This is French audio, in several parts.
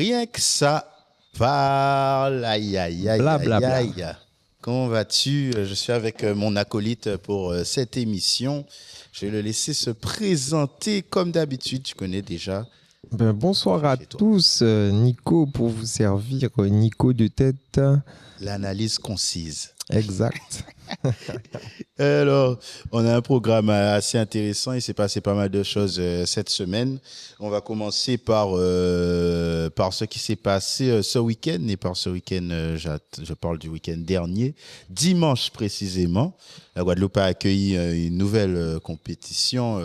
Rien que ça parle. Aïe, aïe, aïe, Bla, aïe, bla, bla. aïe. Comment vas-tu? Je suis avec mon acolyte pour cette émission. Je vais le laisser se présenter comme d'habitude. Tu connais déjà. Bonsoir à Chez toi. tous, Nico pour vous servir, Nico de tête. L'analyse concise. Exact. Alors, on a un programme assez intéressant. Il s'est passé pas mal de choses cette semaine. On va commencer par ce qui s'est passé ce week-end. Et par ce week-end, je parle du week-end dernier. Dimanche précisément, la Guadeloupe a accueilli une nouvelle compétition,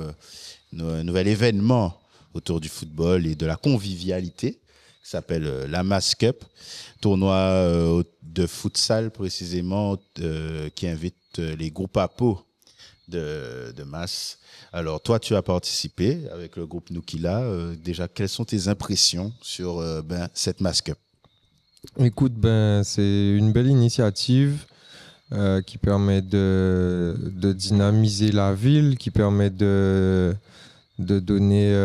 un nouvel événement autour du football et de la convivialité qui s'appelle la Mass Cup, tournoi de futsal précisément qui invite les groupes APO de Mass. Alors toi, tu as participé avec le groupe Nukila. Déjà, quelles sont tes impressions sur cette Mass Cup? Écoute, c'est une belle initiative qui permet de dynamiser la ville, qui permet de donner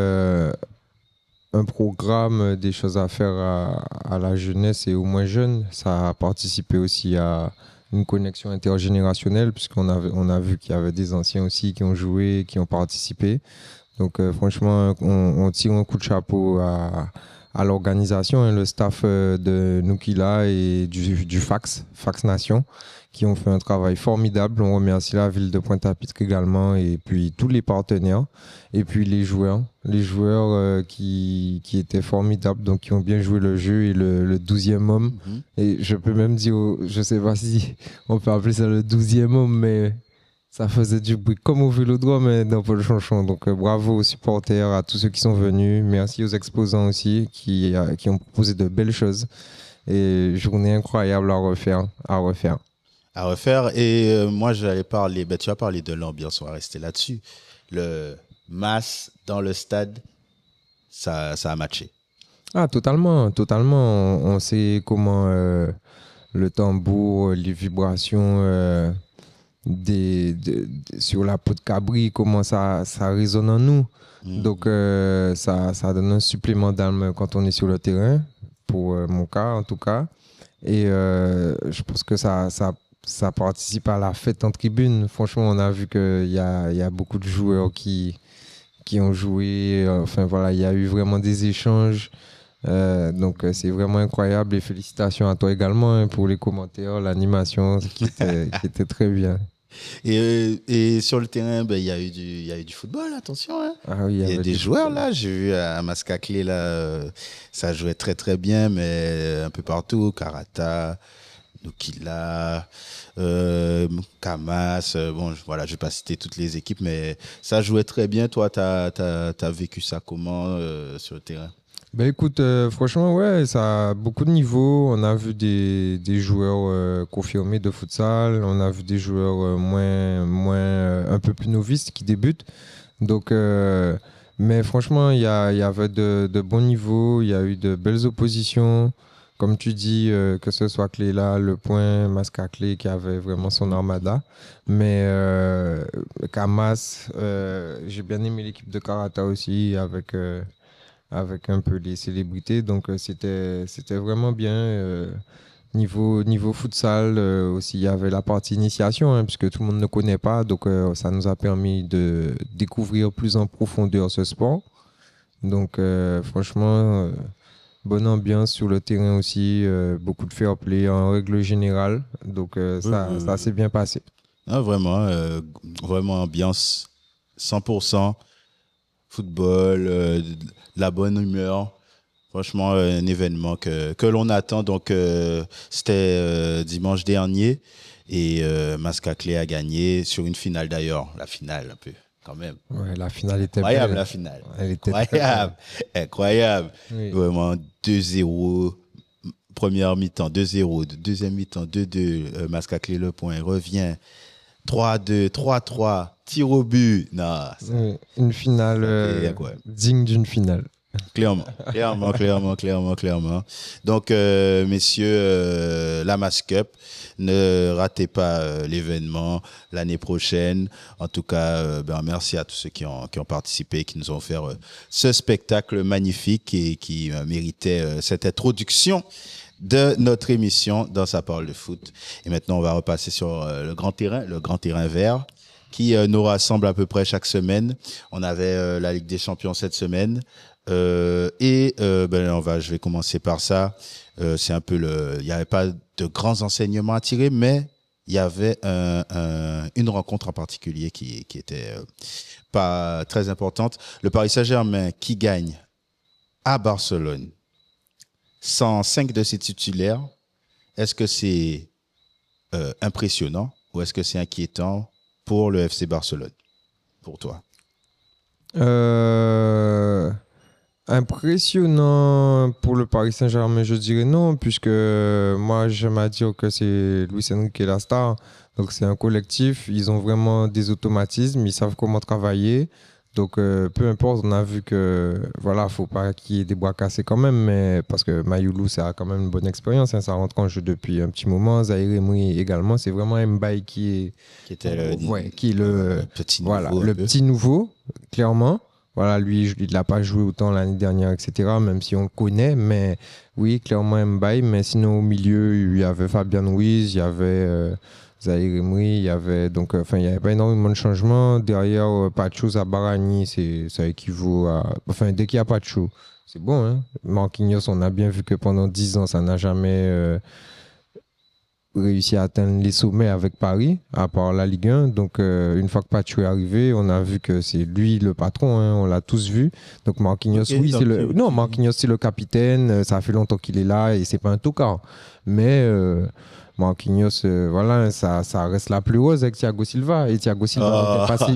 un programme, des choses à faire à la jeunesse et aux moins jeunes. Ça a participé aussi à une connexion intergénérationnelle, puisqu'on a vu qu'il y avait des anciens aussi qui ont joué, qui ont participé. Donc franchement, on tire un coup de chapeau à l'organisation, le staff de Nukila et du Fax Nation, qui ont fait un travail formidable. On remercie la ville de Pointe-à-Pitre également, et puis tous les partenaires, et puis les joueurs qui étaient formidables, donc qui ont bien joué le jeu, et le 12e homme. Mhm. Et je peux même dire, je ne sais pas si on peut appeler ça le 12e homme, mais ça faisait du bruit comme au Vélodrome, mais dans Paul Chanchon. Donc bravo aux supporters, à tous ceux qui sont venus. Merci aux exposants aussi qui ont proposé de belles choses. Et journée incroyable à refaire. À refaire. Et moi, j'allais parler, tu as parlé de l'ambiance, on va rester là-dessus. Le Mass dans le stade, ça a matché. Ah, totalement. On sait comment le tambour, les vibrations sur la peau de cabri, comment ça résonne en nous. Donc, ça donne un supplément d'âme quand on est sur le terrain, pour mon cas en tout cas. Et je pense que ça participe à la fête en tribune. Franchement, on a vu qu'il y a beaucoup de joueurs qui ont joué. Enfin, voilà, il y a eu vraiment des échanges. Donc, c'est vraiment incroyable. Et félicitations à toi également pour les commentaires, l'animation qui était très bien. Et sur le terrain, il y a eu du football, attention. Hein. Ah oui, Il y a des joueurs là, j'ai vu à Mascaclé là, ça jouait très très bien, mais un peu partout, Karata, Nukila, Kamas, voilà, je vais pas citer toutes les équipes, mais ça jouait très bien. Toi, t'as vécu ça comment sur le terrain? Écoute, franchement, ouais, ça a beaucoup de niveaux. On a vu des joueurs confirmés de futsal, on a vu des joueurs un peu plus novices qui débutent. Donc, mais franchement, il y avait de bons niveaux, il y a eu de belles oppositions. Comme tu dis, que ce soit Cléla, Le Point, Mascaclé qui avait vraiment son armada. Mais Kamas, j'ai bien aimé l'équipe de Karata aussi avec un peu les célébrités. Donc, c'était vraiment bien. Niveau futsal, aussi, il y avait la partie initiation, hein, puisque tout le monde ne connaît pas. Donc, ça nous a permis de découvrir plus en profondeur ce sport. Donc, franchement, bonne ambiance sur le terrain aussi. Beaucoup de fair play en règle générale. Donc, ça s'est bien passé. Ah, vraiment ambiance 100%. Football, la bonne humeur. Franchement, un événement que l'on attend. Donc, c'était dimanche dernier et Mascaclé a gagné sur une finale d'ailleurs. La finale, un peu, quand même. Ouais, la finale était Incroyable, belle. la finale. Elle était très Incroyable. Incroyable. Oui. Vraiment, 2-0. Première mi-temps, 2-0. Deuxième mi-temps, 2-2. Mascaclé le point. Revient. 3-2, 3-3. Tir au but. Non, Oui, une finale c'était incroyable. digne d'une finale. Clairement. Donc, messieurs, la Mass Cup, ne ratez pas l'événement l'année prochaine. En tout cas, merci à tous ceux qui ont participé, qui nous ont offert ce spectacle magnifique et qui méritait cette introduction de notre émission dans sa parole de foot. Et maintenant, on va repasser sur le grand terrain vert, qui nous rassemble à peu près chaque semaine. On avait la Ligue des Champions cette semaine. Je vais commencer par ça. C'est un peu il n'y avait pas de grands enseignements à tirer, mais il y avait une rencontre en particulier qui était pas très importante. Le Paris Saint-Germain qui gagne à Barcelone sans 5 de ses titulaires. Est-ce que c'est impressionnant ou est-ce que c'est inquiétant pour le FC Barcelone, pour toi? Impressionnant pour le Paris Saint-Germain, je dirais non, puisque moi j'aime à dire que c'est Luis Enrique qui est la star. Donc c'est un collectif, ils ont vraiment des automatismes, ils savent comment travailler. Donc peu importe, on a vu que voilà, faut pas qu'il y ait des bras cassés quand même, mais parce que Mayoulou ça a quand même une bonne expérience, hein, ça rentre en jeu depuis un petit moment. Zahir Emery également, c'est vraiment Mbaye qui est le petit nouveau, voilà, le petit nouveau, clairement. Voilà, lui, il n'a pas joué autant l'année dernière, etc., même si on le connaît. Mais oui, clairement Mbaye. Mais sinon, au milieu, il y avait Fabien Ruiz, il y avait Zahir Emery, il y avait il n'y avait pas énormément de changements. Derrière, Pacho, Zabarani, ça équivaut à. Enfin, dès qu'il y a Pacho, c'est bon. Hein. Marquinhos, on a bien vu que pendant 10 ans, ça n'a jamais réussi à atteindre les sommets avec Paris, à part la Ligue 1. Donc, une fois que Pacho est arrivé, on a vu que c'est lui le patron, hein, on l'a tous vu. Donc, Marquinhos, Marquinhos, c'est le capitaine. Ça fait longtemps qu'il est là et c'est pas un tocard. Mais Marquinhos, voilà, ça reste la plus rose avec Thiago Silva. Et Thiago Silva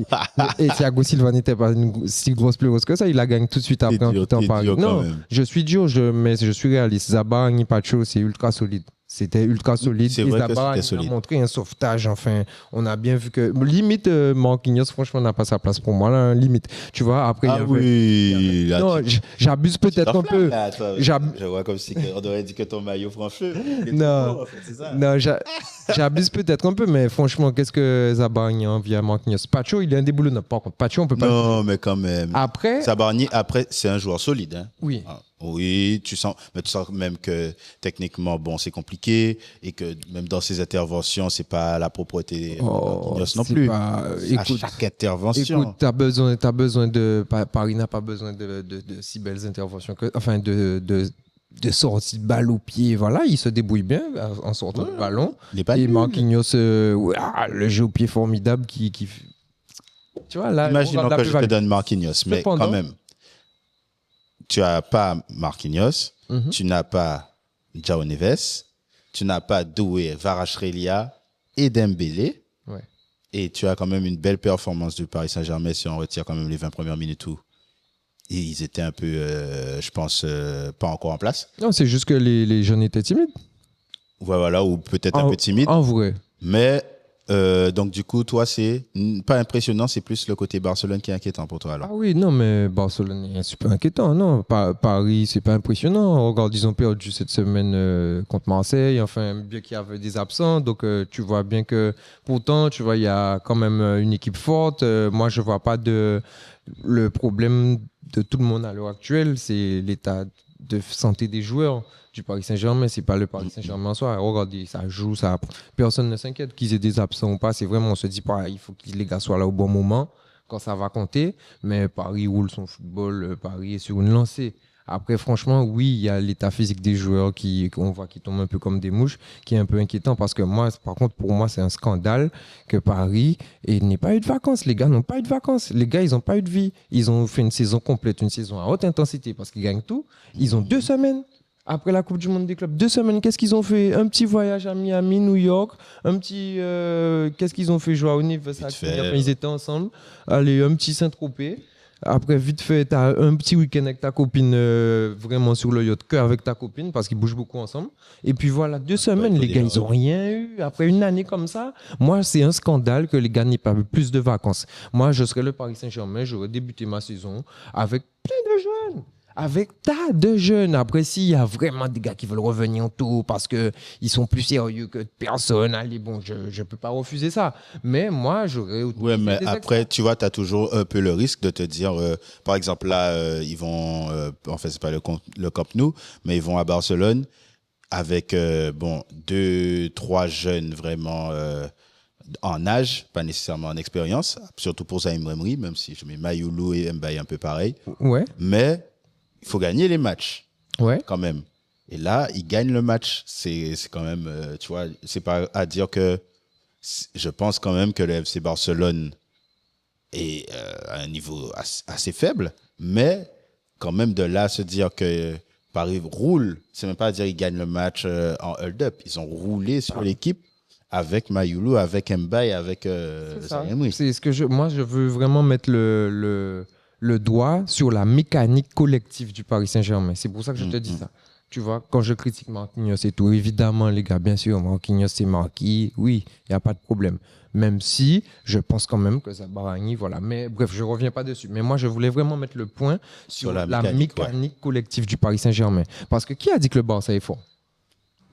n'était pas une si grosse plus rose que ça. Il la gagne tout de suite après en quittant Paris. Non, je suis dur, mais je suis réaliste. Zabar, Pacho, c'est ultra solide. C'était ultra solide. C'est vrai que Zabar, c'était solide. Il a montré un sauvetage. Enfin, on a bien vu que limite Marquinhos, franchement, n'a pas sa place pour moi là. Limite, tu vois. Après, non, j'abuse peut-être un peu. Je vois comme si on aurait dit que ton maillot franchement. Non, non, j'abuse peut-être un peu, mais franchement, qu'est-ce que Zabarni a envie à Marquinhos? Pacho, il est indéboulonnable. Par contre, Pacho, on peut pas. Non, mais quand même. Après, Zabarni, c'est un joueur solide. Hein. Oui. Oui, tu sens même que techniquement, bon, c'est compliqué et que même dans ses interventions, c'est pas la propreté non plus. Écoute, à chaque intervention. Écoute, t'as besoin de Paris n'a pas besoin de si belles interventions de sortie de balle au pied. Voilà, il se débrouille bien en sortant de ballon. Et Marquinhos, le jeu au pied formidable qui tu vois là. Imaginons que je te donne Marquinhos, mais quand même. Tu n'as pas Marquinhos, tu n'as pas João Neves, tu n'as pas Doué, Kvaratskhelia et Dembélé. Ouais. Et tu as quand même une belle performance du Paris Saint-Germain si on retire quand même les 20 premières minutes où ils étaient un peu, je pense, pas encore en place. Non, c'est juste que les jeunes étaient timides. Voilà, ou peut-être un peu timides. En vrai. Mais donc du coup, toi, c'est pas impressionnant, c'est plus le côté Barcelone qui est inquiétant pour toi alors. Ah oui, non, mais Barcelone est super inquiétant. Non, Paris, c'est pas impressionnant. Regarde, ils ont perdu cette semaine contre Marseille. Enfin, bien qu'il y avait des absents, donc tu vois bien que pourtant, tu vois, il y a quand même une équipe forte. Moi, je vois pas le problème de tout le monde à l'heure actuelle, c'est l'état de santé des joueurs du Paris Saint-Germain. C'est pas le Paris Saint-Germain en soi. Regardez, ça joue, personne ne s'inquiète qu'ils aient des absents ou pas. C'est vraiment, on se dit pas, il faut que les gars soient là au bon moment quand ça va compter. Mais Paris roule son football, Paris est sur une lancée. Après, franchement, oui, il y a l'état physique des joueurs qu'on voit qui tombent un peu comme des mouches, qui est un peu inquiétant parce que moi, par contre, pour moi, c'est un scandale que Paris n'ait pas eu de vacances. Les gars n'ont pas eu de vacances. Les gars, ils n'ont pas eu de vie. Ils ont fait une saison complète, une saison à haute intensité parce qu'ils gagnent tout. Ils ont 2 semaines. Après la Coupe du Monde des clubs, 2 semaines, qu'est-ce qu'ils ont fait? Un petit voyage à Miami, New York, un petit... qu'est-ce qu'ils ont fait? Jouer au niveau, ils étaient ensemble. Allez, un petit Saint-Tropez. Après, vite fait, tu as un petit week-end avec ta copine, vraiment sur le yacht, qu'avec ta copine, parce qu'ils bougent beaucoup ensemble. Et puis voilà, 2 semaines, les gars, ils n'ont rien eu. Après une année comme ça, moi, c'est un scandale que les gars n'aient pas eu plus de vacances. Moi, je serais le Paris Saint-Germain, j'aurais débuté ma saison avec plein de jeunes. avec tas de jeunes. Après, s'il y a vraiment des gars qui veulent revenir tôt parce qu'ils sont plus sérieux que personne, allez, bon, je ne peux pas refuser ça. Mais moi, j'aurais... Ouais, mais après, tu vois, tu as toujours un peu le risque de te dire, par exemple, là, ils vont, en fait, c'est pas le Camp Nou, mais ils vont à Barcelone avec, bon, 2-3 jeunes vraiment en âge, pas nécessairement en expérience, surtout pour Zaïm Remri, même si je mets Mayoulou et Mbaye un peu pareil. Ouais. Mais il faut gagner les matchs, Ouais. quand même. Et là, ils gagnent le match. C'est quand même, tu vois, c'est pas à dire que je pense quand même que le FC Barcelone est à un niveau assez faible, mais quand même de là à se dire que Paris roule, c'est même pas à dire qu'ils gagnent le match en hold-up. Ils ont roulé sur l'équipe avec Mayoulou, avec Mbaye, avec Zaïm. C'est ce que moi, je veux vraiment mettre le doigt sur la mécanique collective du Paris Saint-Germain. C'est pour ça que je te dis ça. Tu vois, quand je critique Marquinhos et tout, évidemment, les gars, bien sûr, Marquinhos, c'est Marquis, oui, il n'y a pas de problème. Même si je pense quand même que Zabarani, voilà. Mais bref, je ne reviens pas dessus. Mais moi, je voulais vraiment mettre le point sur la mécanique collective du Paris Saint-Germain. Parce que qui a dit que le Barça est fort?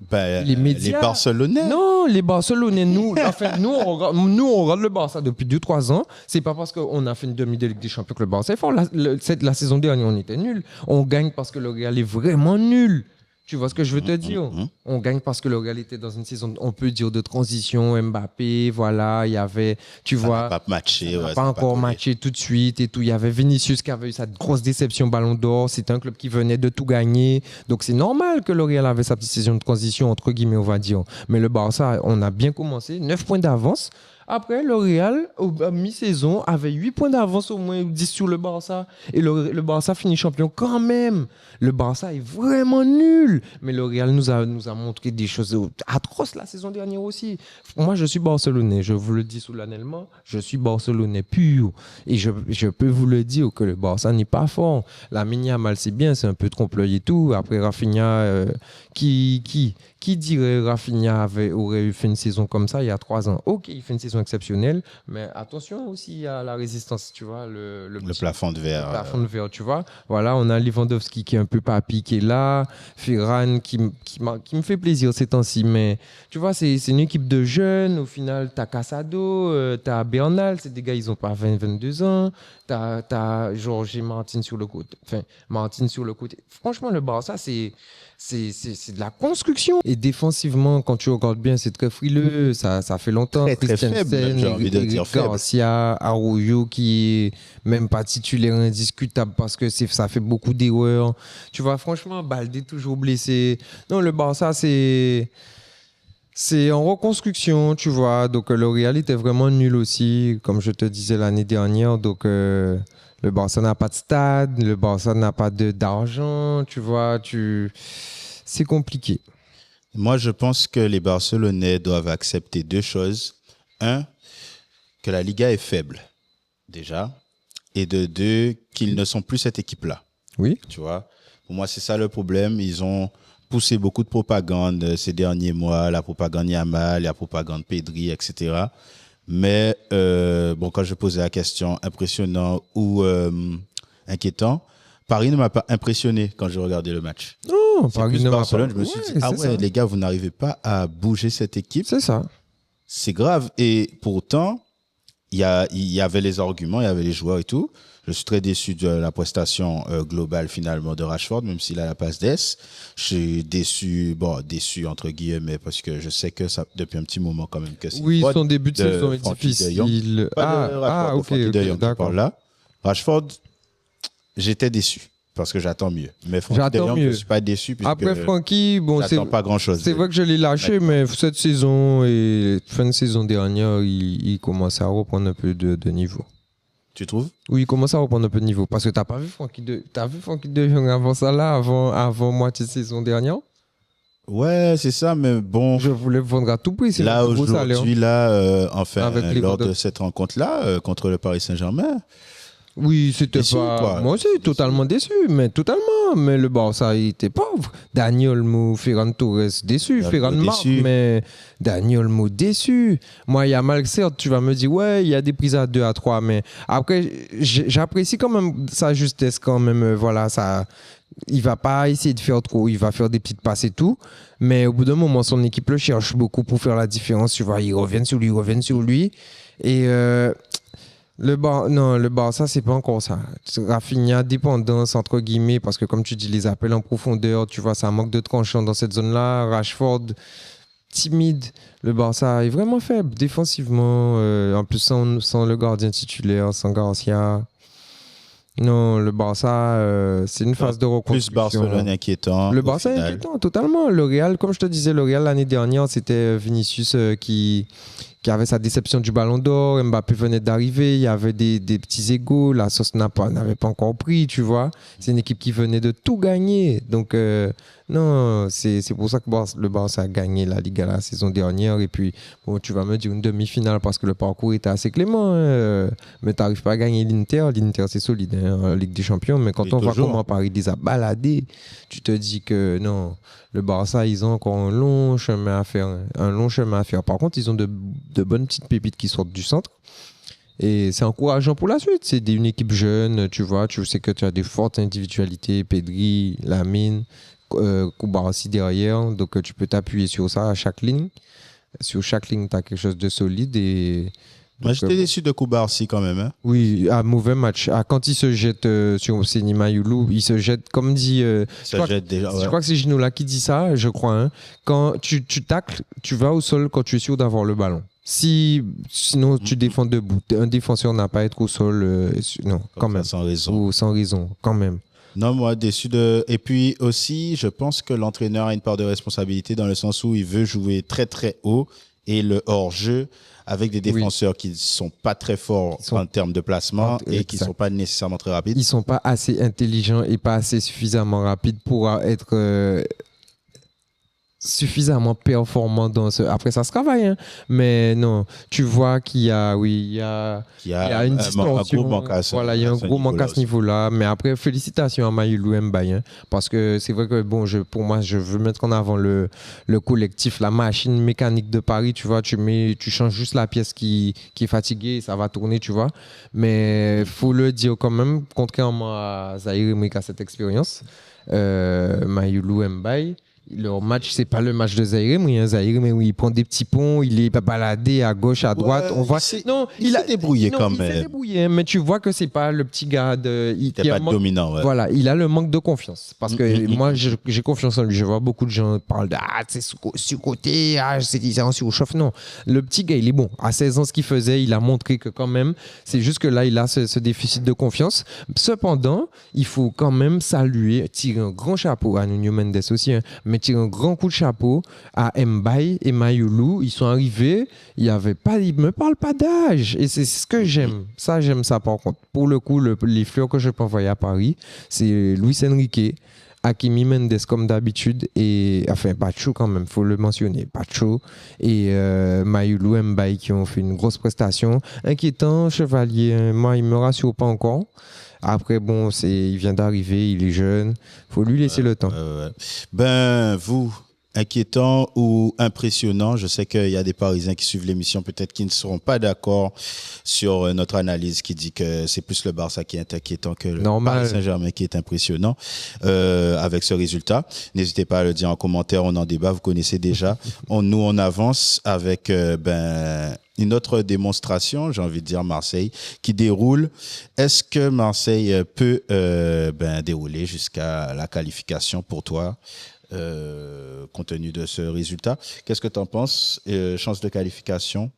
Ben, les médias, les Barcelonais. Non, les Barcelonais, nous, on regarde le Barça depuis 2-3 ans. C'est pas parce qu'on a fait une demi de Ligue des Champions que le Barça est fort. La saison dernière, on était nul. On gagne parce que le Real est vraiment nul. Tu vois ce que je veux te dire? On gagne parce que le Real était dans une saison, on peut dire, de transition. Mbappé, voilà, il y avait, tu vois. Ça n'a pas matché. Ça n'a pas encore matché tout de suite et tout. Il y avait Vinicius qui avait eu sa grosse déception Ballon d'Or. C'était un club qui venait de tout gagner. Donc c'est normal que le Real avait sa petite saison de transition, entre guillemets, on va dire. Mais le Barça, on a bien commencé. 9 points d'avance. Après, le Real, à mi-saison, avait 8 points d'avance au moins, 10 sur le Barça. Et le Barça finit champion quand même. Le Barça est vraiment nul. Mais le Real nous a montré des choses atroces la saison dernière aussi. Moi, je suis Barcelonais. Je vous le dis solennellement. Je suis Barcelonais pur. Et je peux vous le dire que le Barça n'est pas fort. Lamine Yamal, c'est bien, c'est un peu trompe-l'œil et tout. Après, Rafinha, qui dirait Rafinha aurait fait une saison comme ça il y a 3 ans? Ok, il fait une saison exceptionnelle, mais attention aussi à la résistance, tu vois. Le plafond de verre. Le plafond de verre, tu vois. Voilà, on a Lewandowski qui est un peu papy qui est là, Ferran qui me fait plaisir ces temps-ci, mais tu vois, c'est une équipe de jeunes. Au final, t'as Casado, t'as Bernal, c'est des gars, ils ont pas 22 ans. T'as Georges et Martin sur le côté. Enfin, Martin sur le côté. Franchement, le Barça, c'est de la construction. Et défensivement, quand tu regardes bien, c'est très frileux. Ça fait longtemps. Très faible, j'ai envie de dire faible. Garcia, Arroyo, qui est même pas titulaire indiscutable parce que ça fait beaucoup d'erreurs. Tu vois, franchement, Baldé toujours blessé. Non, le Barça, c'est en reconstruction, tu vois. Donc, le Real était vraiment nul aussi, comme je te disais l'année dernière. Donc, le Barça n'a pas de stade, le Barça n'a pas d'argent, tu vois. C'est compliqué. Moi, je pense que les Barcelonais doivent accepter 2 choses. 1, que la Liga est faible, déjà. Et de 2, qu'ils ne sont plus cette équipe-là. Oui. Tu vois, pour moi, c'est ça le problème. Ils ont poussé beaucoup de propagande ces derniers mois, la propagande Yamal, la propagande Pedri, etc. Mais bon, quand je posais la question, impressionnant ou inquiétant, Paris ne m'a pas impressionné quand je regardais le match. Non, Paris ne m'a pas. Barcelone, je me suis dit, ah ouais, ça. Les gars, vous n'arrivez pas à bouger cette équipe. C'est ça. C'est grave. Et pourtant, il y avait les arguments, il y avait les joueurs et tout. Je suis très déçu de la prestation globale finalement de Rashford, même s'il a la passe d'Es. Je suis déçu entre guillemets, parce que je sais que ça depuis un petit moment quand même que c'est. Oui, son début de saison est difficile. Ok, d'accord. Là, Rashford, j'étais déçu parce que j'attends mieux. Mais Francky de Jong, je ne suis pas déçu. Après Francky, bon, j'attends pas grand-chose. C'est vrai que je l'ai lâché, mais cette saison et fin de saison dernière, il commence à reprendre un peu de niveau. Tu trouves? Oui, il commence à reprendre un peu de niveau. Parce que tu n'as pas vu Francky de Jong avant ça, là, avant moitié de saison dernière? Ouais, c'est ça, mais bon. Je voulais vendre à tout prix. Là, aujourd'hui, lors de cette rencontre-là, contre le Paris Saint-Germain, Oui, c'était Déçu, pas. quoi. Moi aussi, totalement déçu, mais totalement. Mais le Barça, il était pauvre. Daniel Olmo, Ferran Torres, déçu. Daniel Ferran Olmo, Marc, déçu. mais Daniel Olmo, déçu. Moi, il y a mal, certes, tu vas me dire, ouais, il y a des prises à 2, à 3, mais après, j'apprécie quand même sa justesse, quand même. Voilà, ça. Il va pas essayer de faire trop, il va faire des petites passes et tout. Mais au bout d'un moment, son équipe le cherche beaucoup pour faire la différence. Tu vois, ils reviennent sur lui, ils reviennent sur lui. Et. Non, le Barça, c'est pas encore ça. Rafinha, dépendance, entre guillemets, parce que comme tu dis, les appels en profondeur, tu vois, ça manque de tranchant dans cette zone-là. Rashford, timide. Le Barça est vraiment faible défensivement. En plus, sans le gardien titulaire, sans Garcia. Non, le Barça, c'est une phase de Plus reconstruction. Barcelone inquiétant. Le Barça est inquiétant, totalement. Le Real, comme je te disais, le Real l'année dernière, c'était Vinicius qui avait sa déception du Ballon d'Or. Mbappé venait d'arriver, il y avait des petits égos. La sauce n'avait pas encore pris, tu vois. C'est une équipe qui venait de tout gagner. Donc, non, c'est pour ça que le Barça a gagné la Liga la saison dernière. Et puis, bon, tu vas me dire une demi-finale parce que le parcours était assez clément. Mais tu n'arrives pas à gagner l'Inter. L'Inter, c'est solide, en Ligue des Champions. Mais quand on voit comment Paris les a baladés, tu te dis que non. Le Barça, ils ont encore un long chemin à faire. Par contre, ils ont de bonnes petites pépites qui sortent du centre. Et c'est encourageant pour la suite. C'est une équipe jeune, tu vois. Tu sais que tu as des fortes individualités. Pedri, Lamine, Koubarassi derrière. Donc, tu peux t'appuyer sur ça à chaque ligne. Sur chaque ligne, tu as quelque chose de solide. Et moi, j'étais déçu de Koubarassi quand même. Hein. Oui, mauvais match. Quand il se jette sur Senima Youlou, il se jette, comme dit. Je crois que c'est Ginola qui dit ça, je crois. Hein. Quand tu tacles, tu vas au sol quand tu es sûr d'avoir le ballon. Sinon, tu défends debout. Un défenseur n'a pas à être au sol. Non, quand même. Sans raison. Ou sans raison, quand même. Non, moi, déçu de. Et puis aussi, je pense que l'entraîneur a une part de responsabilité dans le sens où il veut jouer très, très haut et le hors-jeu avec des défenseurs qui ne sont pas très forts en termes de placement et qui ne sont pas nécessairement très rapides. Ils ne sont pas assez intelligents et pas assez suffisamment rapides pour être suffisamment performant dans ce. Après, ça se travaille, hein. Mais non, tu vois qu'il y a une distorsion. Un gros manque à ce, voilà, il y a un gros manque à ce niveau-là. Mais après, félicitations à Mayulu Mbaye, hein, parce que c'est vrai que bon, pour moi, je veux mettre en avant le collectif, la machine mécanique de Paris. Tu vois, tu changes juste la pièce qui est fatiguée, ça va tourner, tu vois. Mais faut le dire quand même, contrairement à Zahir Emery qui a cette expérience, Mayulu Mbaye. Leur match, c'est pas le match de Zahir Emery. Zahir Emery, il prend des petits ponts, il est baladé à gauche, à droite. On voit. Il s'est débrouillé quand même. Il s'est débrouillé, mais tu vois que c'est pas le petit gars il n'était pas dominant. Ouais. Voilà, il a le manque de confiance. Parce que moi, j'ai confiance en lui. Je vois beaucoup de gens parler de c'est sous-côté, c'est en surchauffe. Non, le petit gars, il est bon. À 16 ans, ce qu'il faisait, il a montré que quand même, c'est juste que là, il a ce déficit de confiance. Cependant, il faut quand même saluer, tirer un grand chapeau à Nuno Mendes aussi, hein, mais tirer un grand coup de chapeau à Mbaye et Mayulu. Ils sont arrivés, ils me parlent pas d'âge. Et c'est ce que j'aime. Ça, j'aime ça par contre. Pour le coup, les fleurs que je peux envoyer à Paris, c'est Luis Enrique, Hakimi Mendes comme d'habitude, et enfin Pacho quand même, faut le mentionner, Pacho et Mayulu Mbaye qui ont fait une grosse prestation. Inquiétant, Chevalier, moi il me rassure pas encore. Après, bon, il vient d'arriver, il est jeune. Faut lui laisser le temps. Ben, vous, inquiétant ou impressionnant, je sais qu'il y a des Parisiens qui suivent l'émission, peut-être qui ne seront pas d'accord sur notre analyse qui dit que c'est plus le Barça qui est inquiétant que le Paris Saint-Germain qui est impressionnant avec ce résultat. N'hésitez pas à le dire en commentaire, on en débat, vous connaissez déjà. Nous, on avance avec une autre démonstration, j'ai envie de dire Marseille, qui déroule. Est-ce que Marseille peut dérouler jusqu'à la qualification pour toi, compte tenu de ce résultat? Qu'est-ce que tu en penses? Chance de qualification,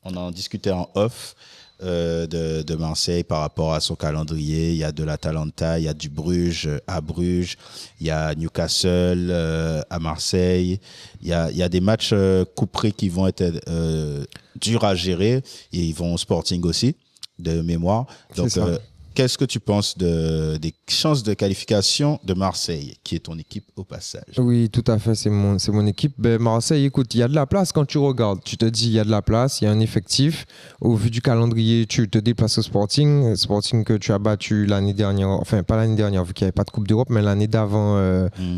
on en discutait en off de Marseille par rapport à son calendrier. Il y a de l'Atalanta, il y a du Bruges à Bruges, il y a Newcastle à Marseille. Il y a des matchs couperés qui vont être durs à gérer et ils vont au Sporting aussi, de mémoire. Donc, qu'est-ce que tu penses des chances de qualification de Marseille, qui est ton équipe au passage? Oui, tout à fait, c'est mon équipe. Ben, Marseille, écoute, il y a de la place quand tu regardes. Tu te dis, il y a de la place, il y a un effectif. Au vu du calendrier, tu te déplaces au Sporting. Sporting que tu as battu l'année dernière, enfin pas l'année dernière, vu qu'il n'y avait pas de Coupe d'Europe, mais l'année d'avant,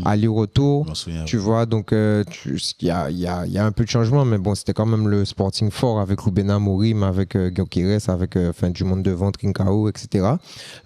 aller-retour. Je m'en souviens. Tu vois, donc il y a un peu de changement, mais bon, c'était quand même le Sporting fort avec Ruben Amorim, avec Gyökeres, avec du monde devant, Trincao, etc.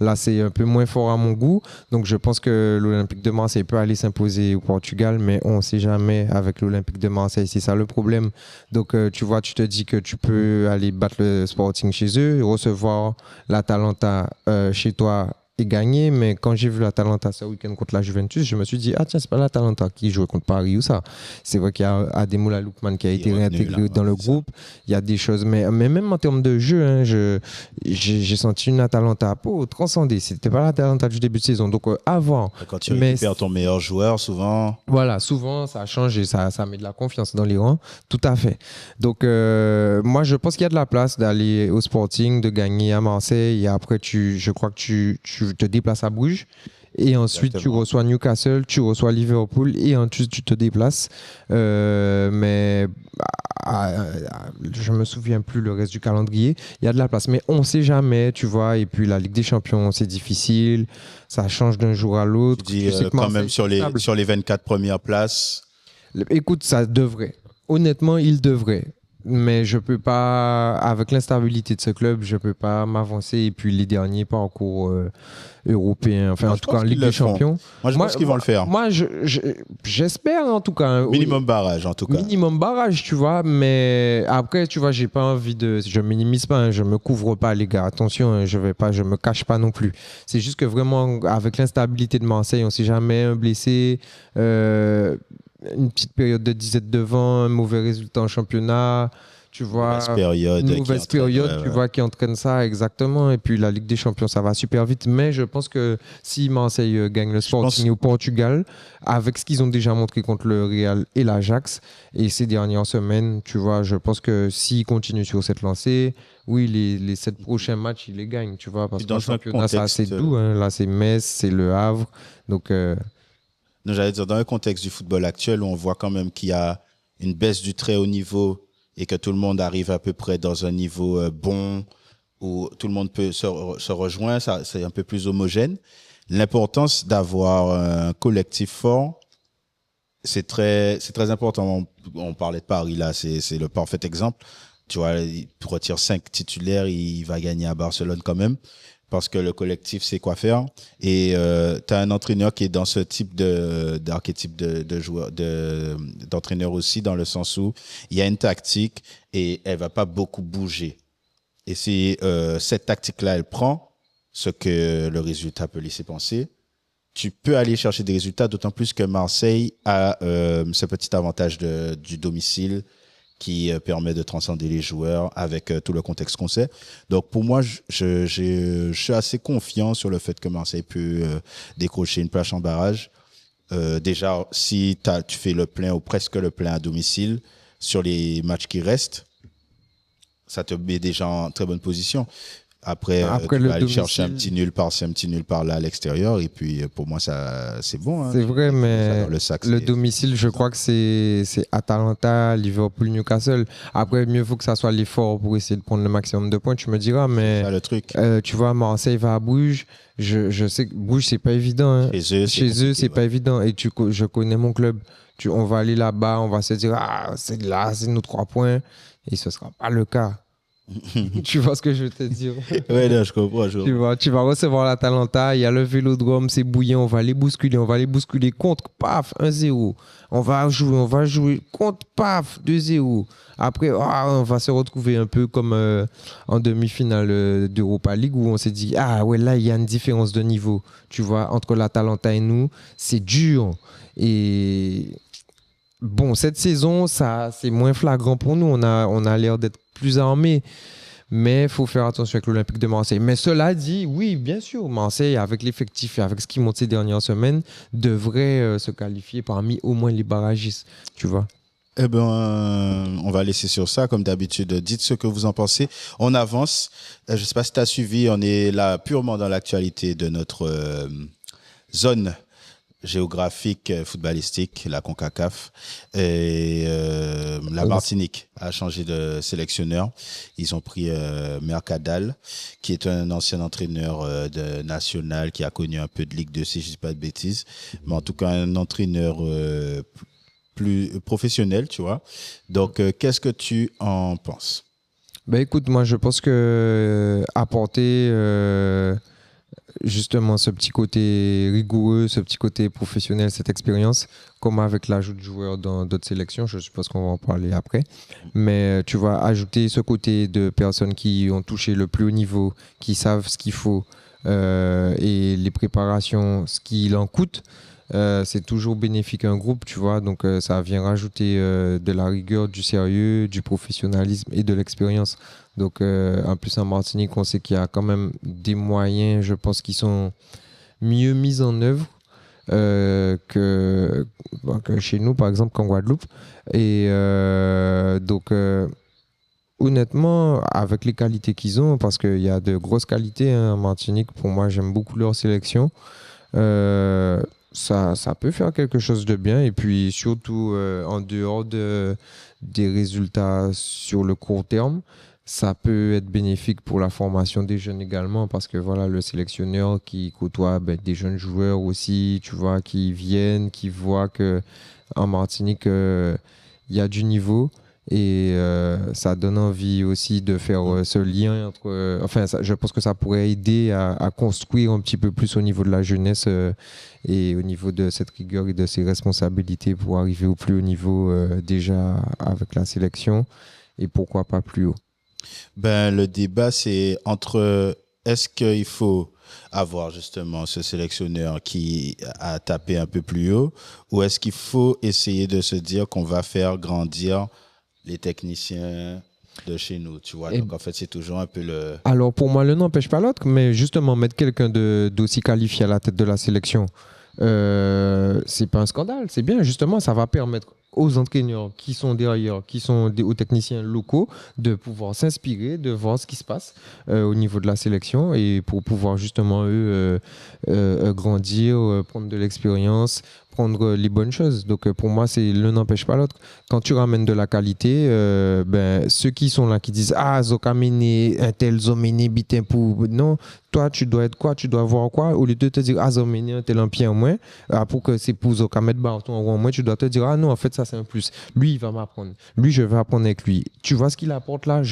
Là, c'est un peu moins fort à mon goût. Donc, je pense que l'Olympique de Marseille peut aller s'imposer au Portugal, mais on ne sait jamais avec l'Olympique de Marseille. C'est ça le problème. Donc, tu vois, tu te dis que tu peux aller battre le Sporting chez eux, recevoir l'Atalanta chez toi et gagner. Mais quand j'ai vu l'Atalanta ce week-end contre la Juventus, je me suis dit, ah tiens, c'est pas l'Atalanta qui jouait contre Paris ou ça. C'est vrai qu'il y a Ademola Lookman qui a été réintégré dans le groupe. Il y a des choses, mais même en termes de jeu, hein, j'ai senti une Atalanta transcender. C'était pas l'Atalanta du début de saison. Donc avant. Quand tu récupères ton meilleur joueur, souvent. Voilà, souvent ça change et ça met de la confiance dans les rangs. Tout à fait. Donc moi, je pense qu'il y a de la place d'aller au Sporting, de gagner à Marseille et après je crois que tu te déplaces à Bruges. Et ensuite, tu reçois Newcastle, tu reçois Liverpool et ensuite, tu te déplaces. Mais je me souviens plus le reste du calendrier. Il y a de la place, mais on ne sait jamais, tu vois. Et puis, la Ligue des Champions, c'est difficile. Ça change d'un jour à l'autre. Tu dis quand même sur les 24 premières places. Écoute, ça devrait. Honnêtement, il devrait. Mais je peux pas, avec l'instabilité de ce club, je peux pas m'avancer. Et puis les derniers parcours européens, enfin en tout cas en Ligue des Champions. Moi, je pense qu'ils vont le faire. Moi, j'espère en tout cas. Minimum barrage en tout cas. Minimum barrage, tu vois. Mais après, tu vois, j'ai pas envie de. Je minimise pas, hein, je me couvre pas, les gars. Attention, hein, je me cache pas non plus. C'est juste que vraiment, avec l'instabilité de Marseille, on sait jamais un blessé. Une petite période de disette devant, un mauvais résultat en championnat, tu vois. Une mauvaise période, tu vois, qui entraîne ça, exactement. Et puis la Ligue des Champions, ça va super vite. Mais je pense que si Marseille gagne le Sporting au Portugal, avec ce qu'ils ont déjà montré contre le Real et l'Ajax, et ces dernières semaines, tu vois, je pense que s'ils continuent sur cette lancée, oui, les 7 prochains matchs, ils les gagnent, tu vois. Parce que le championnat, c'est assez doux. Hein. Là, c'est Metz, c'est Le Havre. Donc. Non, j'allais dire, dans le contexte du football actuel, où on voit quand même qu'il y a une baisse du très haut niveau et que tout le monde arrive à peu près dans un niveau bon, où tout le monde peut se rejoindre, ça, c'est un peu plus homogène. L'importance d'avoir un collectif fort, c'est très important. On parlait de Paris, là, c'est le parfait exemple. Tu vois, il retire 5 titulaires, il va gagner à Barcelone quand même. Parce que le collectif sait quoi faire. Et tu as un entraîneur qui est dans ce type d'archétype de joueur, d'entraîneur aussi, dans le sens où il y a une tactique et elle va pas beaucoup bouger. Et si cette tactique-là, elle prend, ce que le résultat peut laisser penser, tu peux aller chercher des résultats, d'autant plus que Marseille a ce petit avantage du domicile qui permet de transcender les joueurs avec tout le contexte qu'on sait. Donc pour moi, je suis assez confiant sur le fait que Marseille peut décrocher une place en barrage. Déjà, si tu fais le plein ou presque le plein à domicile sur les matchs qui restent, ça te met déjà en très bonne position. Après tu vas aller chercher un petit nul par-ci, un petit nul par-là à l'extérieur. Et puis, pour moi, ça, c'est bon. Hein. C'est vrai, mais le domicile, je crois que c'est Atalanta, Liverpool, Newcastle. Après, mieux vaut que ça soit l'effort pour essayer de prendre le maximum de points, tu me diras. Mais c'est ça, le truc. Tu vois, Marseille va à Bruges. Je sais que Bruges, c'est pas évident. Hein. Chez eux, c'est pas évident. Et je connais mon club. On va aller là-bas, on va se dire, c'est nos 3 points. Et ce sera pas le cas. Tu vois ce que je veux te dire? Oui, je comprends. Tu vas recevoir l'Atalanta, il y a le Vélodrome, c'est bouillant, on va les bousculer contre, paf, 1-0. On va jouer contre, paf, 2-0. Après, on va se retrouver un peu comme en demi-finale d'Europa League où on s'est dit, ouais, là, il y a une différence de niveau, tu vois, entre l'Atalanta et nous. C'est dur. Et bon, cette saison, ça, c'est moins flagrant pour nous. On a l'air d'être plus armés. Mais il faut faire attention avec l'Olympique de Marseille. Mais cela dit, oui, bien sûr, Marseille, avec l'effectif et avec ce qui monte ces dernières semaines, devrait se qualifier parmi au moins les barragistes, tu vois. Eh ben, on va laisser sur ça, comme d'habitude. Dites ce que vous en pensez. On avance. Je ne sais pas si tu as suivi, on est là purement dans l'actualité de notre zone géographique footballistique, la CONCACAF. Et la Martinique a changé de sélectionneur. Ils ont pris Mercadal, qui est un ancien entraîneur de national, qui a connu un peu de Ligue 2, si je ne dis pas de bêtises. Mais en tout cas, un entraîneur plus professionnel, tu vois. Donc, qu'est-ce que tu en penses? Ben écoute, moi je pense que apporter justement ce petit côté rigoureux, ce petit côté professionnel, cette expérience, comme avec l'ajout de joueurs dans d'autres sélections, je suppose qu'on va en parler après, mais tu vas ajouter ce côté de personnes qui ont touché le plus haut niveau, qui savent ce qu'il faut et les préparations, ce qu'il en coûte. C'est toujours bénéfique à un groupe, tu vois. Donc, ça vient rajouter de la rigueur, du sérieux, du professionnalisme et de l'expérience. Donc, en plus, en Martinique, on sait qu'il y a quand même des moyens, je pense, qui sont mieux mis en œuvre que chez nous, par exemple, qu'en Guadeloupe. Et donc, honnêtement, avec les qualités qu'ils ont, parce qu'il y a de grosses qualités en Martinique, pour moi, j'aime beaucoup leur sélection. Ça peut faire quelque chose de bien et puis surtout en dehors des résultats sur le court terme, ça peut être bénéfique pour la formation des jeunes également parce que voilà, le sélectionneur qui côtoie des jeunes joueurs aussi, tu vois, qui viennent, qui voient que en Martinique, il y a du niveau. Et ça donne envie aussi de faire ce lien entre... je pense que ça pourrait aider à construire un petit peu plus au niveau de la jeunesse et au niveau de cette rigueur et de ses responsabilités pour arriver au plus haut niveau déjà avec la sélection et pourquoi pas plus haut. Ben, le débat, c'est entre est-ce qu'il faut avoir justement ce sélectionneur qui a tapé un peu plus haut ou est-ce qu'il faut essayer de se dire qu'on va faire grandir les techniciens de chez nous, tu vois. Donc, en fait, c'est toujours un peu le... Alors, pour moi, l'un n'empêche pas l'autre, mais justement, mettre quelqu'un d'aussi qualifié à la tête de la sélection, c'est pas un scandale, c'est bien. Justement, ça va permettre aux entraîneurs qui sont derrière, aux techniciens locaux, de pouvoir s'inspirer, de voir ce qui se passe au niveau de la sélection et pour pouvoir justement, eux, grandir, prendre de l'expérience, prendre les bonnes choses. Donc, pour moi, l'un n'empêche pas l'autre. Quand tu ramènes de la qualité, ceux qui sont là, qui disent « Ah, Zokamene, un tel Zomene, bitin pour... » Non, toi, tu dois être quoi? Tu dois avoir quoi? Au lieu de te dire « Ah, Zomene, un tel un pied en moins, pour que c'est pour Zokamet Barton en moins, tu dois te dire « Ah non, en fait, ça, c'est un plus. Lui, il va m'apprendre. Lui, je vais apprendre avec lui. » Tu vois ce qu'il apporte là?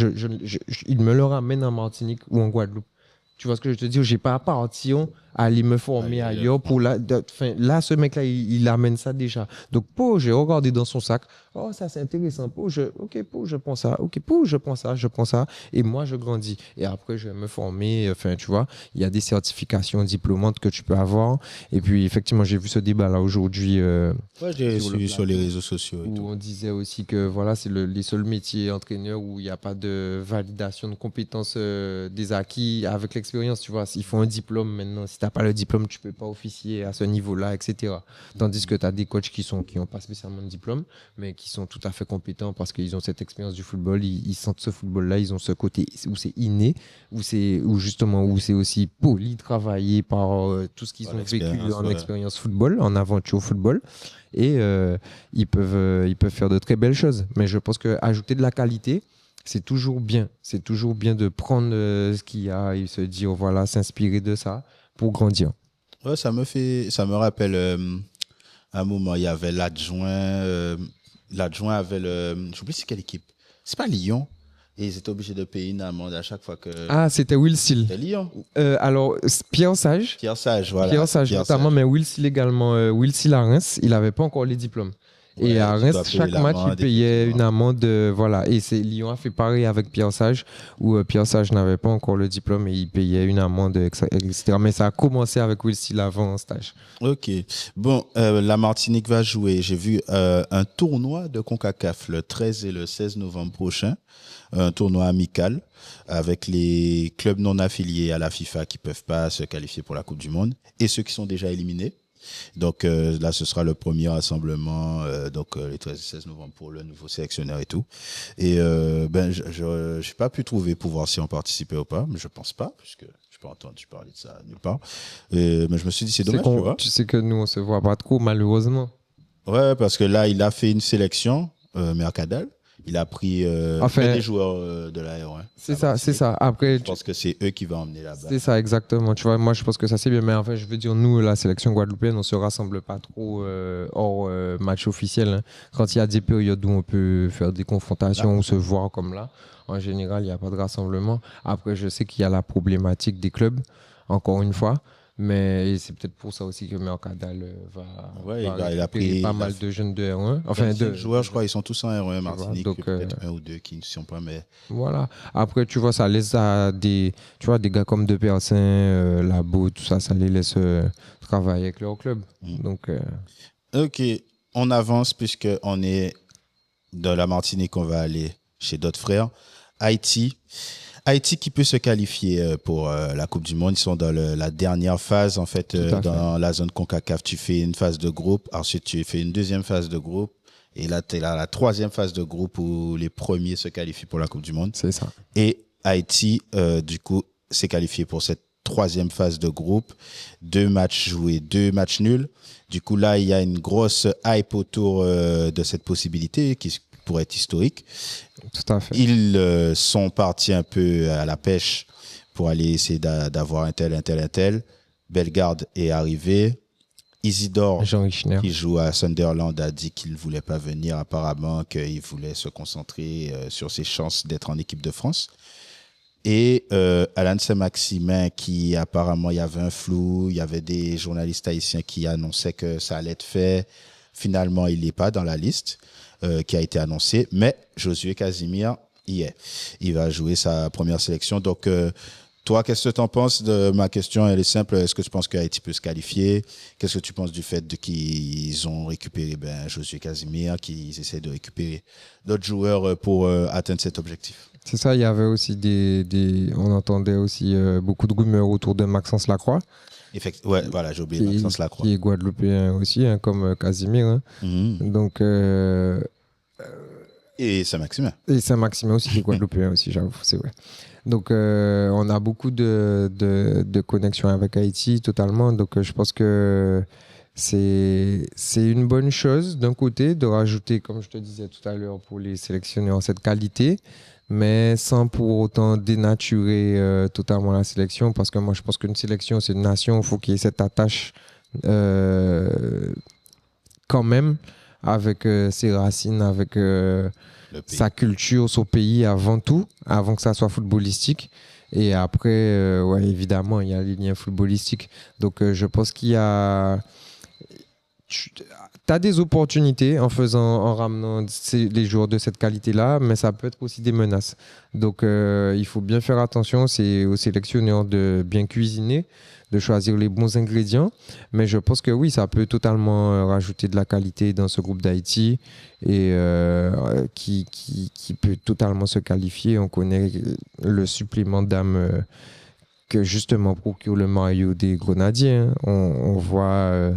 Il me le ramène en Martinique ou en Guadeloupe. Tu vois ce que je te dis? J'ai pas à partir à aller me former ailleurs pour là, ce mec-là, il amène ça déjà. Donc, j'ai regardé dans son sac. Oh, ça, c'est intéressant. Je prends ça. Ok, je prends ça. Et moi, je grandis. Et après, je vais me former. Tu vois, il y a des certifications diplômantes que tu peux avoir. Et puis, effectivement, j'ai vu ce débat-là aujourd'hui. j'ai suivi sur les réseaux sociaux. Où on disait aussi que voilà, c'est les seuls métiers entraîneurs où il n'y a pas de validation de compétences des acquis avec l'expérience. Tu vois, il faut un diplôme maintenant. Si tu n'as pas le diplôme, tu ne peux pas officier à ce niveau-là, etc. Tandis que tu as des coachs qui n'ont pas spécialement de diplôme, mais qui sont tout à fait compétents parce qu'ils ont cette expérience du football. Ils sentent ce football-là. Ils ont ce côté où c'est inné, où c'est aussi poli, travaillé par tout ce qu'ils ont vécu en expérience football, en aventure football. Et ils peuvent faire de très belles choses. Mais je pense qu'ajouter de la qualité, c'est toujours bien. C'est toujours bien de prendre ce qu'il y a et se dire, voilà, s'inspirer de ça pour grandir. Ouais, ça me rappelle un moment, il y avait l'adjoint avait j'oublie c'est quelle équipe. C'est pas Lyon. Et ils étaient obligés de payer une amende à chaque fois que... Ah, c'était Will Seal. C'était Lyon. Alors, Pierre Sage. Pierre Sage, voilà. Pierre Sage notamment, mais Will Seal également. Will Seal à Reims, il n'avait pas encore les diplômes. Ouais, et à Reims, chaque match, il payait une amende. Voilà. Et Lyon a fait pareil avec Pierre Sage, où Pierre Sage n'avait pas encore le diplôme et il payait une amende, etc. Mais ça a commencé avec Will Seal avant un stage. Ok. Bon, la Martinique va jouer. J'ai vu un tournoi de CONCACAF le 13 et le 16 novembre prochain. Un tournoi amical avec les clubs non affiliés à la FIFA qui ne peuvent pas se qualifier pour la Coupe du Monde et ceux qui sont déjà éliminés. Donc là, ce sera le premier rassemblement, les 13 et 16 novembre pour le nouveau sélectionneur et tout. Et je n'ai pas pu trouver pour voir si on participait ou pas, mais je pense pas, puisque je n'ai pas entendu parler de ça nulle part. Mais je me suis dit, c'est dommage, tu vois. Tu sais que nous, on se voit pas trop, malheureusement. Ouais, parce que là, il a fait une sélection, Mercadal. Il a pris des joueurs de la R1. C'est ça. Après, je pense que c'est eux qui vont emmener là-bas. C'est ça, exactement. Tu vois, moi, je pense que ça, c'est bien. Mais en fait, je veux dire, nous, la sélection guadeloupéenne, on se rassemble pas trop hors match officiel. Hein. Quand il y a des périodes où on peut faire des confrontations ou se voir comme là, en général, il n'y a pas de rassemblement. Après, je sais qu'il y a la problématique des clubs, encore une fois. Mais c'est peut-être pour ça aussi que Mercadal il a pris pas mal de jeunes de R1. Enfin, de joueurs, je crois, ils sont tous en R1 Martinique. Donc, peut-être un ou deux qui ne sont pas, mais... Voilà. Après, tu vois, ça laisse à des gars comme De Persin, Labo, tout ça, ça les laisse travailler avec leur club. Donc, OK, on avance puisqu'on est dans la Martinique, on va aller chez d'autres frères. Haïti qui peut se qualifier pour la Coupe du Monde. Ils sont dans la dernière phase, en fait, dans la zone CONCACAF. Tu fais une phase de groupe, ensuite tu fais une deuxième phase de groupe, et là, tu es là la troisième phase de groupe où les premiers se qualifient pour la Coupe du Monde. C'est ça. Et Haïti, du coup, s'est qualifié pour cette troisième phase de groupe. 2 matchs joués, 2 matchs nuls. Du coup, là, il y a une grosse hype autour de cette possibilité qui pourrait être historique. Tout à fait. Ils sont partis un peu à la pêche pour aller essayer d'avoir un tel. Bellegarde est arrivé. Isidore, qui joue à Sunderland, a dit qu'il ne voulait pas venir, apparemment, qu'il voulait se concentrer sur ses chances d'être en équipe de France. Et Alan Saint-Maximin, qui apparemment, il y avait un flou, il y avait des journalistes haïtiens qui annonçaient que ça allait être fait. Finalement, il n'est pas dans la liste qui a été annoncée, mais Josué Casimir y est. Il va jouer sa première sélection. Donc, toi, qu'est-ce que tu en penses de ma question? Elle est simple. Est-ce que tu penses qu'Haïti peut se qualifier? Qu'est-ce que tu penses du fait qu'ils ont récupéré Josué Casimir, qu'ils essaient de récupérer d'autres joueurs pour atteindre cet objectif? C'est ça, il y avait aussi on entendait aussi beaucoup de rumeurs autour de Maxence Lacroix. Ouais, voilà, j'ai oublié Maxence Lacroix. Qui est guadeloupéen aussi, hein, comme Casimir. Hein. Donc, et Saint-Maximin. Et Saint-Maximin aussi, qui est guadeloupéen aussi, j'avoue, c'est vrai. Donc, on a beaucoup de connexions avec Haïti, totalement. Donc, je pense que c'est une bonne chose, d'un côté, de rajouter, comme je te disais tout à l'heure, pour les sélectionneurs, cette qualité, mais sans pour autant dénaturer totalement la sélection, parce que moi, je pense qu'une sélection, c'est une nation, il faut qu'il y ait cette attache quand même avec ses racines, avec sa culture, son pays avant tout, avant que ça soit footballistique. Et après, ouais, évidemment, il y a les liens footballistiques. Donc, je pense qu'il y a... Tu as des opportunités en ramenant les joueurs de cette qualité-là, mais ça peut être aussi des menaces. Donc, il faut bien faire attention. C'est aux sélectionneurs de bien cuisiner, de choisir les bons ingrédients. Mais je pense que oui, ça peut totalement rajouter de la qualité dans ce groupe d'Haïti et qui peut totalement se qualifier. On connaît le supplément d'âme que justement procure le maillot des Grenadiers. Hein. On voit...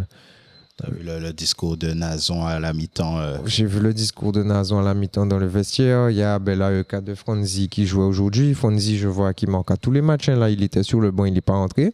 T'as vu le discours de Nazon à la mi-temps J'ai vu le discours de Nazon à la mi-temps dans le vestiaire. Il y a le cas de Franzi qui joue aujourd'hui. Franzi, je vois qu'il manque à tous les matchs. Hein. Là, il était sur le banc, il n'est pas rentré.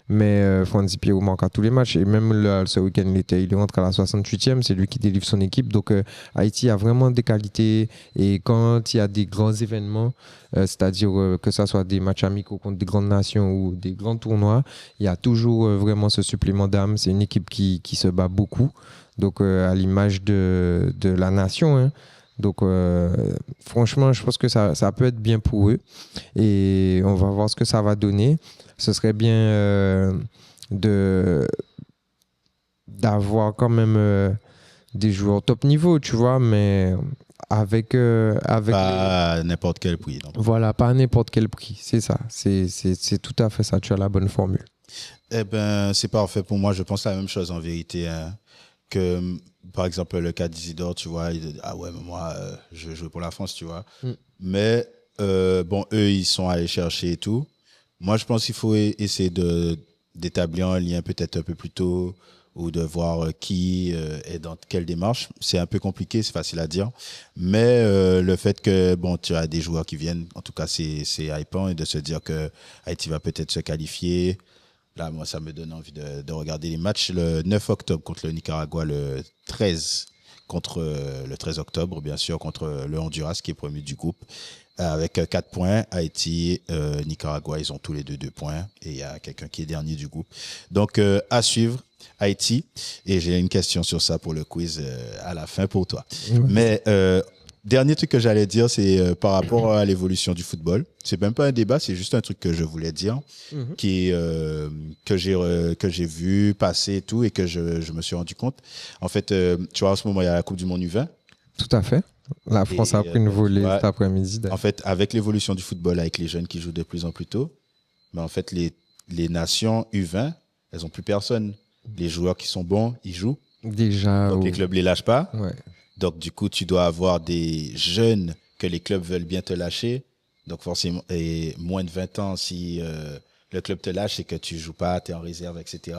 Mais Franzi Pierrot manque à tous les matchs. Et même ce week-end, il est rentré à la 68e. C'est lui qui délivre son équipe. Donc, Haïti a vraiment des qualités. Et quand il y a des grands événements, c'est-à-dire que ce soit des matchs amicaux contre des grandes nations ou des grands tournois, il y a toujours vraiment ce supplément d'âme. C'est une équipe qui se bat beaucoup. Donc, à l'image de la nation. Hein. Donc, franchement, je pense que ça peut être bien pour eux. Et on va voir ce que ça va donner. Ce serait bien d'avoir quand même des joueurs top niveau, tu vois, mais avec pas à n'importe quel prix. Donc. Voilà, pas à n'importe quel prix, c'est ça. C'est tout à fait ça, tu as la bonne formule. Eh ben, c'est parfait pour moi. Je pense la même chose en vérité. Hein, que, par exemple, le cas d'Isidore, tu vois, il dit, ah ouais, mais moi, je veux jouer pour la France, tu vois. Mais, bon, eux, ils sont allés chercher et tout. Moi, je pense qu'il faut essayer d'établir un lien peut-être un peu plus tôt ou de voir qui est dans quelle démarche. C'est un peu compliqué, c'est facile à dire. Mais le fait que bon, tu as des joueurs qui viennent, en tout cas, c'est hypant, et de se dire que Haïti va peut-être se qualifier. Là, moi, ça me donne envie de regarder les matchs le 9 octobre contre le Nicaragua, le 13 le 13 octobre, bien sûr, contre le Honduras, qui est premier du groupe, avec 4 points. Haïti, Nicaragua, ils ont tous les 2 points. Et il y a quelqu'un qui est dernier du groupe. Donc, à suivre, Haïti. Et j'ai une question sur ça pour le quiz à la fin pour toi. Mais dernier truc que j'allais dire, c'est par rapport à l'évolution du football. C'est même pas un débat, c'est juste un truc que je voulais dire, que j'ai vu passer et tout, et que je me suis rendu compte. En fait, tu vois, en ce moment, il y a la Coupe du Monde U20. Tout à fait. La France a pris une volée cet après-midi. En fait, avec l'évolution du football, avec les jeunes qui jouent de plus en plus tôt, mais en fait, les nations U20, elles n'ont plus personne. Les joueurs qui sont bons, ils jouent. Déjà. Donc, les clubs les lâchent pas. Ouais. Donc, du coup, tu dois avoir des jeunes que les clubs veulent bien te lâcher. Donc, forcément, et moins de 20 ans, si le club te lâche, c'est que tu joues pas, tu es en réserve, etc.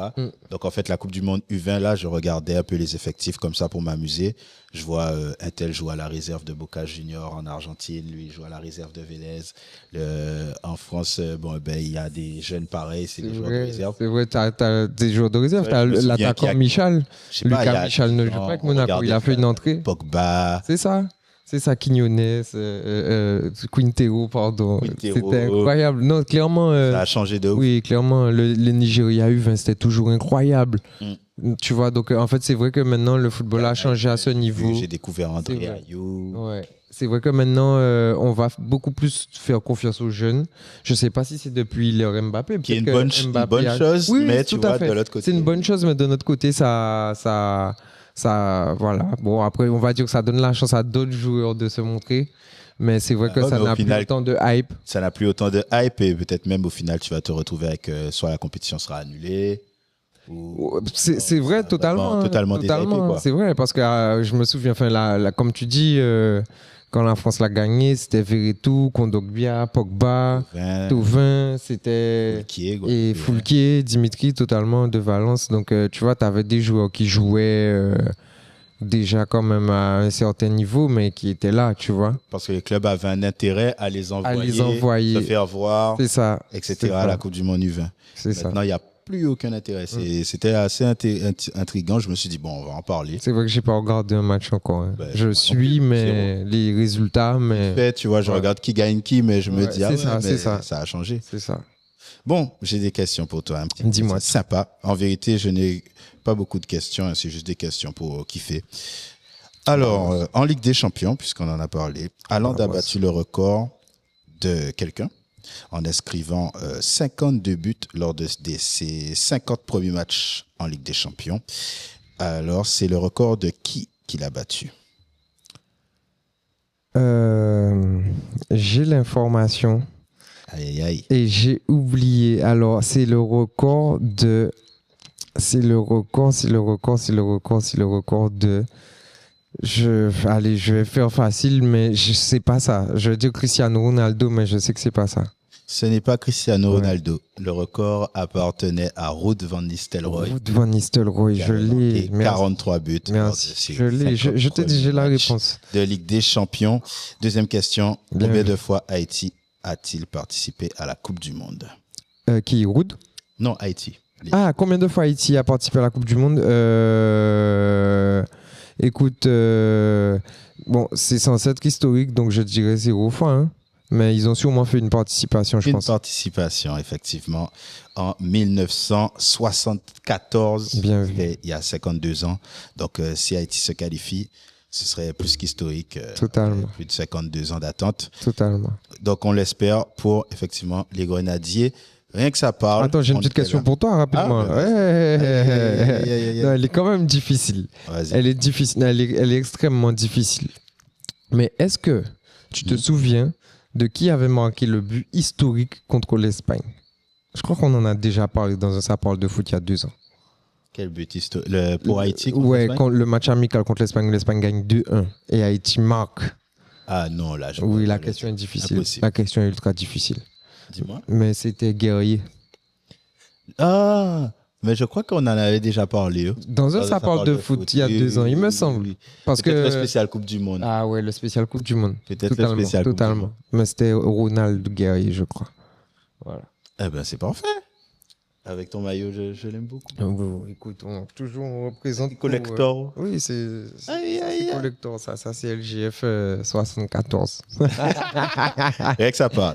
Donc, en fait, la Coupe du Monde U20, là, je regardais un peu les effectifs comme ça pour m'amuser. Je vois un tel joue à la réserve de Boca Junior en Argentine, lui joue à la réserve de Vélez. En France, il y a des jeunes pareils, c'est des joueurs de réserve. C'est vrai, tu as des joueurs de réserve. Tu as l'attaquant Michel. Lucas Michel ne joue pas avec Monaco, il a fait une entrée. Pogba. C'est ça, Quignonez, Quintero, pardon. C'était incroyable. Non, clairement. Ça a changé de ouf. Oui, clairement, le Nigeria U20, c'était toujours incroyable. Tu vois, donc en fait, c'est vrai que maintenant, le football a changé à ce niveau. J'ai découvert André Ayou. Ouais. C'est vrai que maintenant, on va beaucoup plus faire confiance aux jeunes. Je ne sais pas si c'est depuis l'ère Mbappé. Qui est une bonne chose, oui, mais tu vois, de l'autre côté. C'est une bonne chose, mais de notre côté, ça, voilà. Bon, après, on va dire que ça donne la chance à d'autres joueurs de se montrer. Mais c'est vrai que ça n'a plus autant de hype. Ça n'a plus autant de hype, et peut-être même au final, tu vas te retrouver avec soit la compétition sera annulée. C'est vrai, totalement. Déhypé, quoi. C'est vrai, parce que je me souviens, comme tu dis, quand la France l'a gagné, c'était Verretou, Kondogbia, Pogba, Thauvin, c'était Foulquier, Dimitri, totalement de Valence. Donc, tu vois, tu avais des joueurs qui jouaient déjà quand même à un certain niveau, mais qui étaient là, tu vois. Parce que les clubs avaient un intérêt à les envoyer. Se faire voir, etc. à la Coupe du Monde U20. Maintenant, il n'y a plus aucun intérêt. C'était assez intriguant. Je me suis dit, bon, on va en parler. C'est vrai que j'ai pas regardé un match encore. Hein. Je suis, mais les résultats. Mais... tu vois, je regarde qui gagne qui, mais je me dis, ça a changé. C'est ça. Bon, j'ai des questions pour toi. Dis-moi. Sympa. En vérité, je n'ai pas beaucoup de questions. C'est juste des questions pour kiffer. Alors, en Ligue des Champions, puisqu'on en a parlé, Haaland a battu le record de quelqu'un en inscrivant 52 buts lors de ses 50 premiers matchs en Ligue des Champions. Alors, c'est le record de qui qu'il a battu? J'ai l'information. Aïe, aïe. Et j'ai oublié. Alors, c'est le record de... C'est le record de... Allez, je vais faire facile, mais je sais pas ça. Je vais dire Cristiano Ronaldo, mais je sais que c'est pas ça. Ce n'est pas Cristiano Ronaldo. Le record appartenait à Ruud van Nistelrooy. Ruud van Nistelrooy, je l'ai. 43 buts. Merci. Je l'ai. Je te dis, j'ai la réponse. De Ligue des Champions. Deuxième question. Combien de fois Haïti a-t-il participé à la Coupe du Monde? Qui, Ruud? Non, Haïti. Combien de fois Haïti a participé à la Coupe du Monde? Écoute, bon, c'est censé être historique, donc je dirais 0 fois. Hein. Mais ils ont sûrement fait une participation, je pense. Une participation, effectivement, en 1974. Bien vu. Il y a 52 ans. Donc, si Haïti se qualifie, ce serait plus qu'historique. Totalement. Plus de 52 ans d'attente. Totalement. Donc, on l'espère pour, effectivement, les Grenadiers. Rien que ça parle. Attends, j'ai une petite question pour toi, rapidement. Non, elle est quand même difficile. Elle est difficile. Elle est extrêmement difficile. Mais est-ce que tu te souviens de qui avait marqué le but historique contre l'Espagne? Je crois qu'on en a déjà parlé dans un Ça parle de foot il y a 2 ans. Quel but historique? Pour Haïti? Ouais, le match amical contre l'Espagne, l'Espagne gagne 2-1 et Haïti marque. Ah non, là, oui, la question est difficile. La question est ultra difficile. Dis-moi. Mais c'était Guerrier. Ah, Mais je crois qu'on en avait déjà parlé. Dans un, ça parle de foot il y a 2 ans, il me semble. Parce Peut-être que le spécial Coupe du Monde. Ah ouais, le spécial Coupe du Monde. Peut-être le spécial Coupe du Monde. Mais c'était Ronald Guerrier, je crois. Voilà. Eh ben, c'est parfait. Avec ton maillot, je l'aime beaucoup. Bon, écoute, on représente... Collector. Oui, c'est collector, ça. Ça, c'est LGF 74. Rien que ça part.